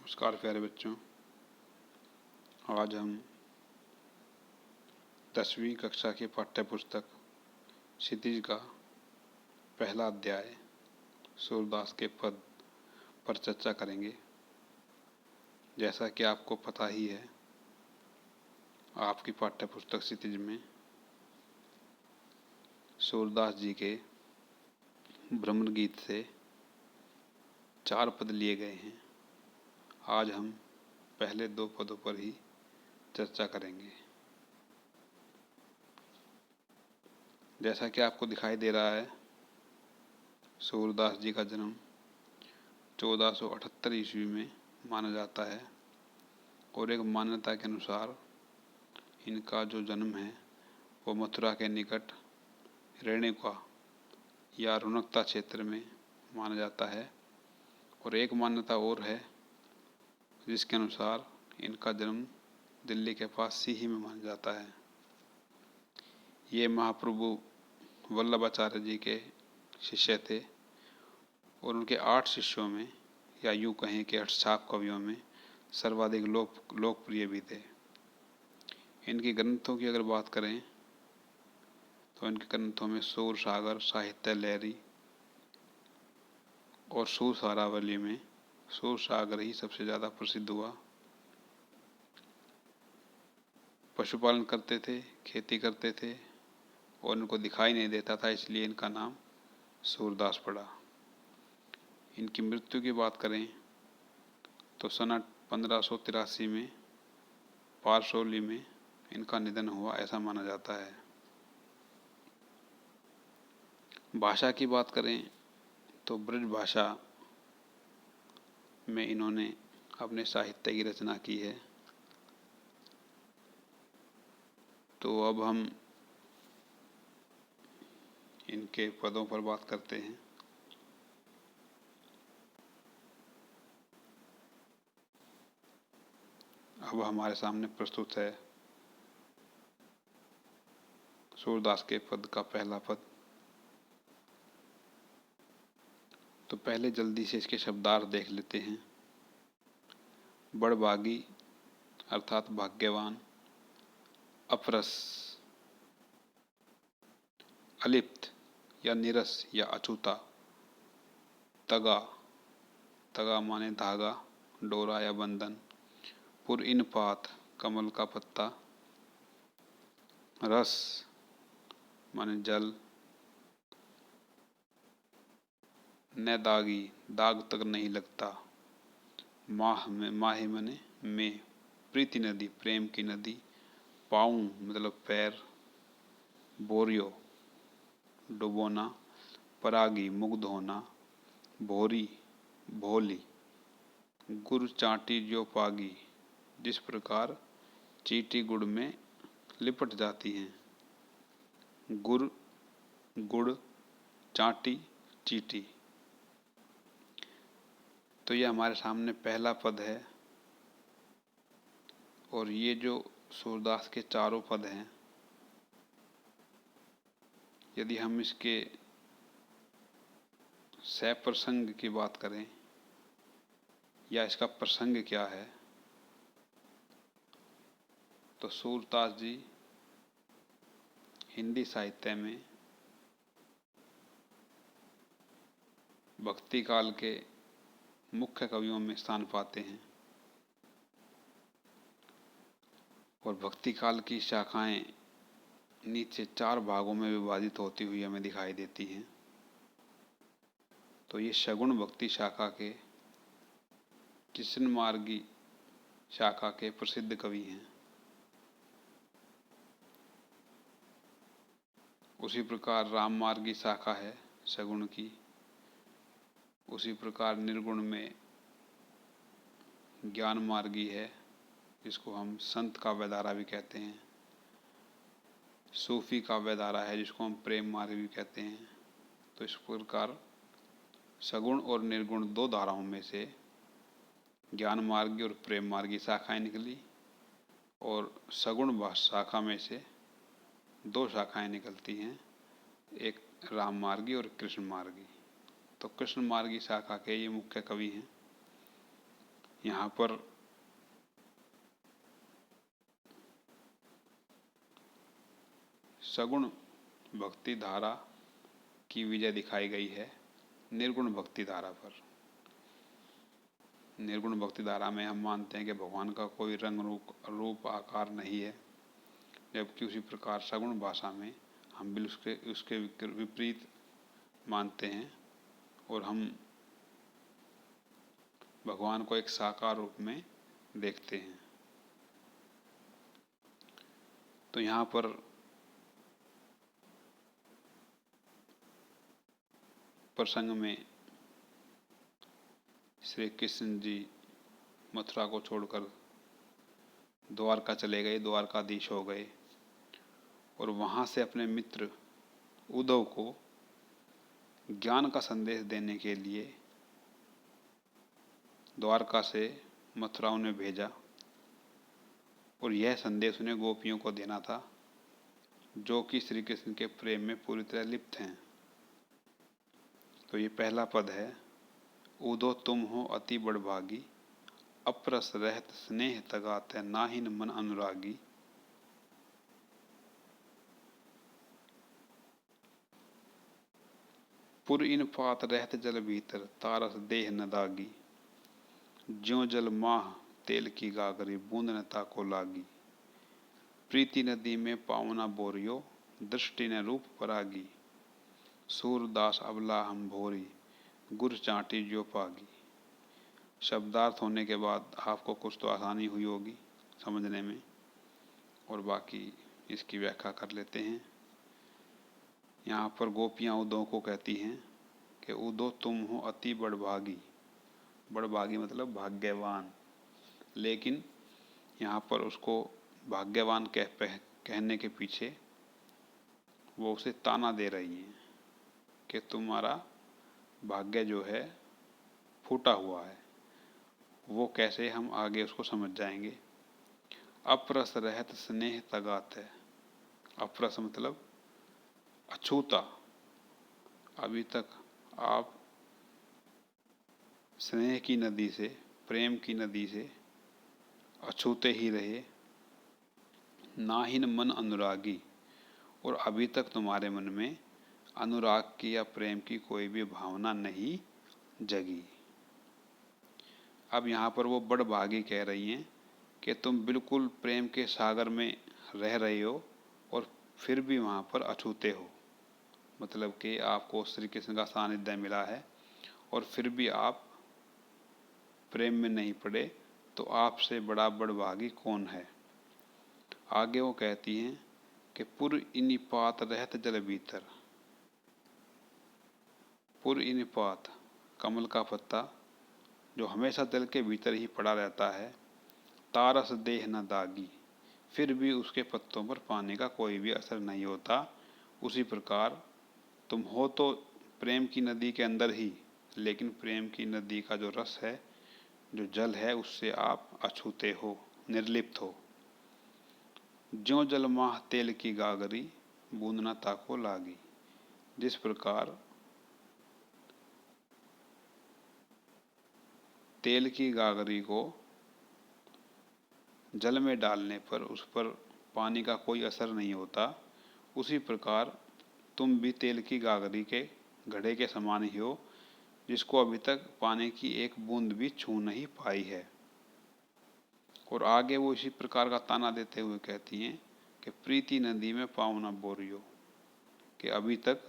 नमस्कार प्यारे बच्चों। आज हम 10वीं कक्षा की पाठ्य पुस्तक क्षितिज का पहला अध्याय सूरदास के पद पर चर्चा करेंगे। जैसा कि आपको पता ही है, आपकी पाठ्य पुस्तक क्षितिज में सूरदास जी के भ्रमर गीत से 4 पद लिए गए हैं। आज हम पहले 2 पदों पर ही चर्चा करेंगे। जैसा कि आपको दिखाई दे रहा है, सूरदास जी का जन्म 1478 ईस्वी में माना जाता है और एक मान्यता के अनुसार इनका जो जन्म है वो मथुरा के निकट रेणुका या रुनकता क्षेत्र में माना जाता है। और एक मान्यता और है जिसके अनुसार इनका जन्म दिल्ली के पास सीही में माना जाता है। ये महाप्रभु वल्लभाचार्य जी के शिष्य थे और उनके 8 शिष्यों में, या यूँ कहें कि 8 छाप कवियों में सर्वाधिक लोकप्रिय भी थे। इनके ग्रंथों की अगर बात करें तो इनके ग्रंथों में सूर सागर, साहित्य लहरी और सूर सारावली में सूर सागर ही सबसे ज़्यादा प्रसिद्ध हुआ। पशुपालन करते थे, खेती करते थे और इनको दिखाई नहीं देता था, इसलिए इनका नाम सूरदास पड़ा। इनकी मृत्यु की बात करें तो सन 1583 में पारसौली में इनका निधन हुआ, ऐसा माना जाता है। भाषा की बात करें तो ब्रज भाषा में इन्होंने अपने साहित्य की रचना की है। तो अब हम इनके पदों पर बात करते हैं। अब हमारे सामने प्रस्तुत है सूरदास के पद का पहला पद। तो पहले जल्दी से इसके शब्दार्थ देख लेते हैं। बड़भागी अर्थात भाग्यवान, अपरस, अलिप्त या निरस या अछूता, तगा, तगा माने धागा, डोरा या बंधन, पुरइन पात कमल का पत्ता, रस माने जल, न दागी दाग तक नहीं लगता, माह में माहे मने में, प्रीति नदी प्रेम की नदी, पाऊँ मतलब पैर, बोरियो डुबोना, परागी मुग्ध होना, भोरी भोली, गुड़ चाटी जो पागी, जिस प्रकार चींटी गुड़ में लिपट जाती हैं। गुड़ गुड़, चाटी चींटी। तो ये हमारे सामने पहला पद है और ये जो सूरदास के चारों पद हैं, यदि हम इसके सप्रसंग की बात करें या इसका प्रसंग क्या है, तो सूरदास जी हिंदी साहित्य में भक्ति काल के मुख्य कवियों में स्थान पाते हैं और भक्ति काल की शाखाएं नीचे 4 भागों में विभाजित होती हुई हमें दिखाई देती हैं। तो ये सगुण भक्ति शाखा के कृष्ण मार्गी शाखा के प्रसिद्ध कवि हैं। उसी प्रकार राम मार्गी शाखा है सगुण की। उसी प्रकार निर्गुण में ज्ञान मार्गी है, जिसको हम संत काव्यधारा भी कहते हैं। सूफी काव्यधारा है जिसको हम प्रेम मार्ग भी कहते हैं। तो इस प्रकार सगुण और निर्गुण 2 धाराओं में से ज्ञान मार्गी और प्रेम मार्गी शाखाएं निकली और सगुण शाखा में से 2 शाखाएं निकलती हैं, एक राम मार्गी और कृष्ण मार्गी। तो कृष्ण मार्गी शाखा के ये मुख्य कवि हैं। यहाँ पर सगुण भक्ति धारा की विजय दिखाई गई है निर्गुण भक्ति धारा पर। निर्गुण भक्ति धारा में हम मानते हैं कि भगवान का कोई रंग रूप आकार नहीं है, जबकि उसी प्रकार सगुण भाषा में हम बिल्कुल उसके विपरीत मानते हैं और हम भगवान को एक साकार रूप में देखते हैं। तो यहाँ पर प्रसंग में श्री कृष्ण जी मथुरा को छोड़कर द्वारका चले गए, द्वारकाधीश हो गए और वहाँ से अपने मित्र उद्धव को ज्ञान का संदेश देने के लिए द्वारका से मथुरा उन्हें भेजा और यह संदेश उन्हें गोपियों को देना था जो कि श्री कृष्ण के प्रेम में पूरी तरह लिप्त हैं। तो ये पहला पद है, उदो तुम हो अति बड़भागी, अप्रस रहत स्नेह तगात है नाहिन मन अनुरागी। पुर इन पात रहत जल भीतर, तारस देह न दागी। ज्यों जल माह तेल की गागरी, बूंद न ताको लागी। प्रीति नदी में पावना बोरियो, दृष्टि न रूप परागी। सूरदास अबला हम भोरी, गुर चाटी जो पागी। शब्दार्थ होने के बाद आपको कुछ तो आसानी हुई होगी समझने में, और बाकी इसकी व्याख्या कर लेते हैं। यहाँ पर गोपियाँ उद्धव को कहती हैं कि उद्धव तुम हो अति बड़भागी। बड़भागी मतलब भाग्यवान, लेकिन यहाँ पर उसको भाग्यवान कहने के पीछे वो उसे ताना दे रही हैं कि तुम्हारा भाग्य जो है फूटा हुआ है। वो कैसे, हम आगे उसको समझ जाएंगे। अप्रस रहत स्नेह तगात है। अप्रस मतलब अछूता। अभी तक आप स्नेह की नदी से, प्रेम की नदी से अछूते ही रहे। नाहिन मन अनुरागी, और अभी तक तुम्हारे मन में अनुराग की या प्रेम की कोई भी भावना नहीं जगी। अब यहाँ पर वो बड़भागी कह रही हैं कि तुम बिल्कुल प्रेम के सागर में रह रहे हो और फिर भी वहाँ पर अछूते हो। मतलब कि आपको श्री कृष्ण का सानिध्य मिला है और फिर भी आप प्रेम में नहीं पड़े, तो आपसे बड़ा बड़भागी कौन है। आगे वो कहती हैं कि पुर इनि पात रहत जल भीतर। पुर इनि पात, कमल का पत्ता जो हमेशा जल के भीतर ही पड़ा रहता है। तारस देह न दागी, फिर भी उसके पत्तों पर पानी का कोई भी असर नहीं होता। उसी प्रकार तुम हो तो प्रेम की नदी के अंदर ही, लेकिन प्रेम की नदी का जो रस है, जो जल है, उससे आप अछूते हो, निर्लिप्त हो। ज्यों जल माह तेल की गागरी, बूंद न ताको लागी। जिस प्रकार तेल की गागरी को जल में डालने पर उस पर पानी का कोई असर नहीं होता, उसी प्रकार तुम भी तेल की गागरी के घड़े के समान ही हो, जिसको अभी तक पानी की एक बूंद भी छू नहीं पाई है। और आगे वो इसी प्रकार का ताना देते हुए कहती हैं कि प्रीति नदी में पाँव न बोरियो, कि अभी तक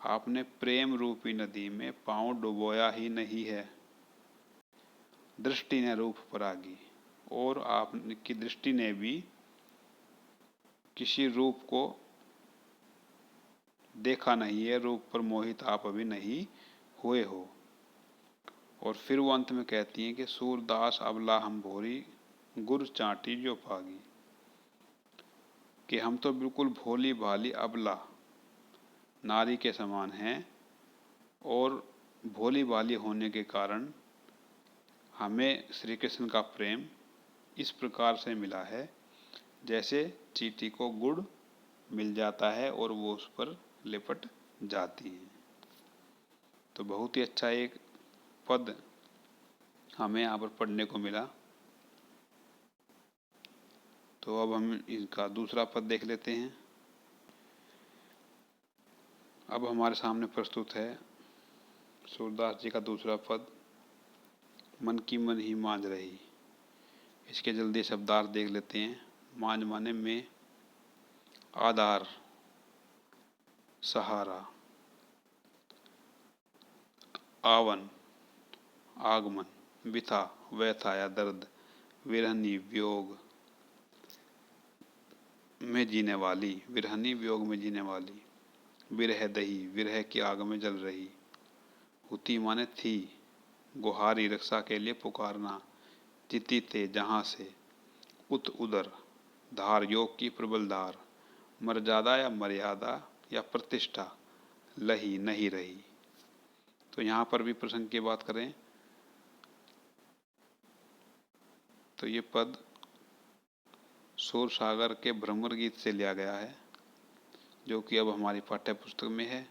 आपने प्रेम रूपी नदी में पाँव डुबोया ही नहीं है। दृष्टि ने रूप परागी, और आपकी दृष्टि ने भी किसी रूप को देखा नहीं है, रूप पर मोहित आप अभी नहीं हुए हो। और फिर वो अंत में कहती हैं कि सूरदास अबला हम भोरी, गुर चाटी जो पागी, कि हम तो बिल्कुल भोली भाली अबला नारी के समान हैं, और भोली भाली होने के कारण हमें श्री कृष्ण का प्रेम इस प्रकार से मिला है जैसे चींटी को गुड़ मिल जाता है और वो उस पर लिपट जाती है। तो बहुत ही अच्छा एक पद हमें यहाँ पर पढ़ने को मिला। तो अब हम इनका दूसरा पद देख लेते हैं। अब हमारे सामने प्रस्तुत है सूरदास जी का दूसरा पद, मन की मन ही मांझ रही। इसके जल्दी शब्दार्थ देख लेते हैं। मांझ माने में, आधार, सहारा, आवन, आगमन, बिथा, व्यथा या दर्द, विरहनी, वियोग में जीने वाली, विरहनी वियोग में जीने वाली, विरह दही, विरह की आग में जल रही। हुती माने थी, गुहारी, रक्षा के लिए पुकारना। तिति ते, जहाँ से, उत उदर, धार, योग की प्रबल धार, मर्यादा या मर्यादा या प्रतिष्ठा, लही, नहीं रही। तो यहाँ पर भी प्रसंग की बात करें तो ये पद सूर सागर के भ्रमर गीत से लिया गया है, जो कि अब हमारी पाठ्य पुस्तक में है,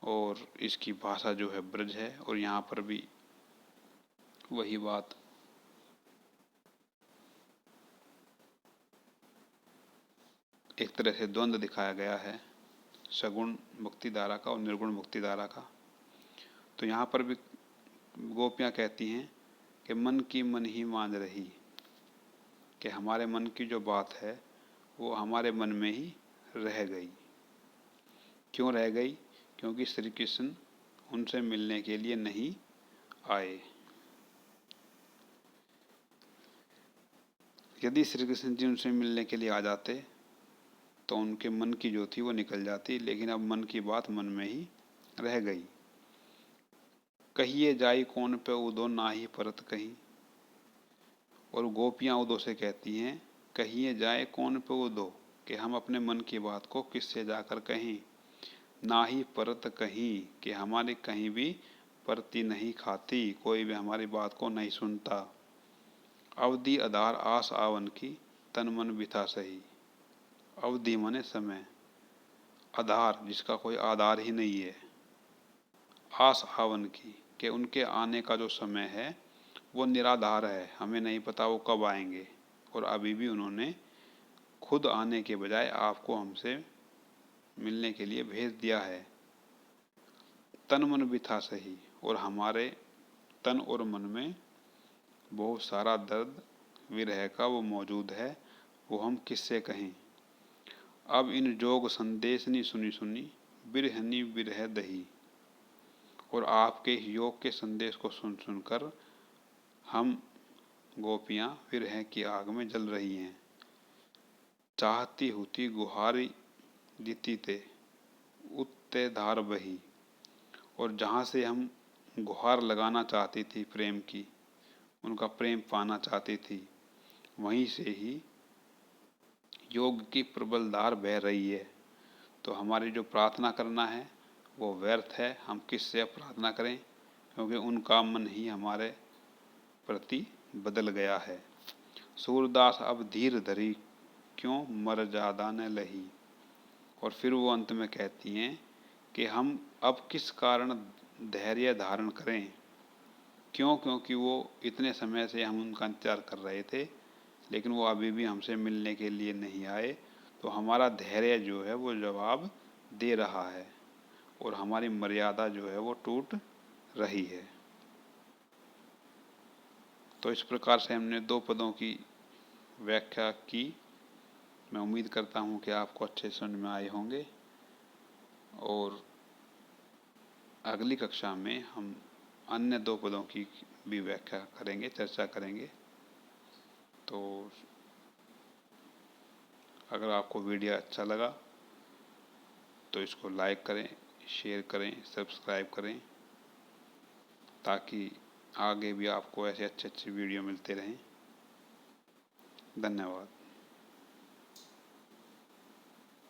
और इसकी भाषा जो है ब्रज है। और यहाँ पर भी वही बात एक तरह से द्वंद्व दिखाया गया है, सगुण भक्ति धारा का और निर्गुण भक्ति धारा का। तो यहाँ पर भी गोपियाँ कहती हैं कि मन की मन ही मान रही, कि हमारे मन की जो बात है वो हमारे मन में ही रह गई। क्यों रह गई? क्योंकि श्री कृष्ण उनसे मिलने के लिए नहीं आए। यदि श्री कृष्ण जी उनसे मिलने के लिए आ जाते तो उनके मन की जो थी वो निकल जाती, लेकिन अब मन की बात मन में ही रह गई। कहिए जाई कौन पे उदो, ना ही परत कहीं। और गोपियाँ उदो से कहती हैं, कहिए जाए कौन पे उदो, कि हम अपने मन की बात को किससे जाकर कहें। ना ही परत कहीं, कि हमारी कहीं भी परती नहीं खाती, कोई भी हमारी बात को नहीं सुनता। अवधि आधार आस आवन की, तन मन बिथा सही। अवधि माने समय, आधार जिसका कोई आधार ही नहीं है, आस आवन की, कि उनके आने का जो समय है वो निराधार है, हमें नहीं पता वो कब आएंगे। और अभी भी उन्होंने खुद आने के बजाय आपको हमसे मिलने के लिए भेज दिया है। तन मन भी था सही, और हमारे तन और मन में बहुत सारा दर्द विरह का वो मौजूद है, वो हम किससे कहें। अब इन जोग संदेश नी सुनी सुनी, बिरहनी बिरह दही। और आपके योग के संदेश को सुन सुनकर हम गोपियाँ विरह की आग में जल रही हैं। चाहती हुती गुहारी जीती ते, उत्ते धार बही। और जहाँ से हम गुहार लगाना चाहती थी प्रेम की, उनका प्रेम पाना चाहती थी, वहीं से ही योग की प्रबल धार बह रही है। तो हमारी जो प्रार्थना करना है वो व्यर्थ है। हम किससे प्रार्थना करें, क्योंकि उनका मन ही हमारे प्रति बदल गया है। सूरदास अब धीर धरी, क्यों मर्यादा न लही। और फिर वो अंत में कहती हैं कि हम अब किस कारण धैर्य धारण करें। क्यों? क्योंकि वो इतने समय से हम उनका इंतजार कर रहे थे, लेकिन वो अभी भी हमसे मिलने के लिए नहीं आए। तो हमारा धैर्य जो है वो जवाब दे रहा है, और हमारी मर्यादा जो है वो टूट रही है। तो इस प्रकार से हमने दो पदों की व्याख्या की। मैं उम्मीद करता हूँ कि आपको अच्छे समझ में आए होंगे, और अगली कक्षा में हम अन्य दो पदों की भी व्याख्या करेंगे, चर्चा करेंगे। तो अगर आपको वीडियो अच्छा लगा तो इसको लाइक करें, शेयर करें, सब्सक्राइब करें, ताकि आगे भी आपको ऐसे अच्छे अच्छे वीडियो मिलते रहें। धन्यवाद।